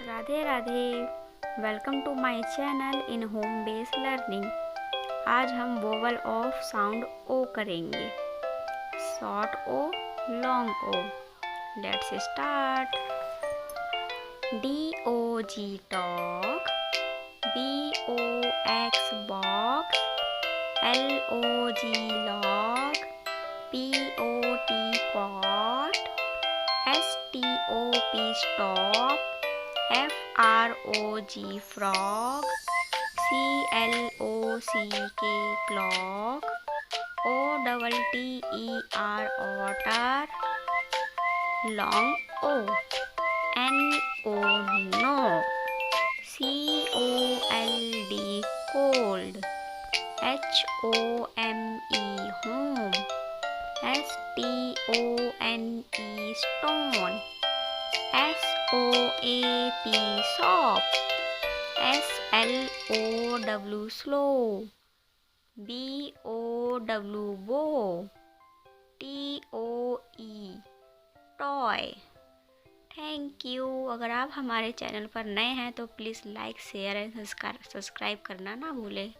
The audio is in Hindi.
Radhe Radhe. Welcome to my channel in home based learning. आज हम वोवल ऑफ साउंड ओ करेंगे। Short O, long O. Let's start. DOG dog, BOX box, LOG log, POT pot, STOP stop, FROG frog, CLOCK clock, OTTER otter, long O, NO no, COLD cold, HOME home, STONE stone, SOAP shop, SLOW slow, BOW bow, TOE toy. Thank you. अगर आप हमारे चैनल पर नए हैं तो please like, share and subscribe करना ना भूलें।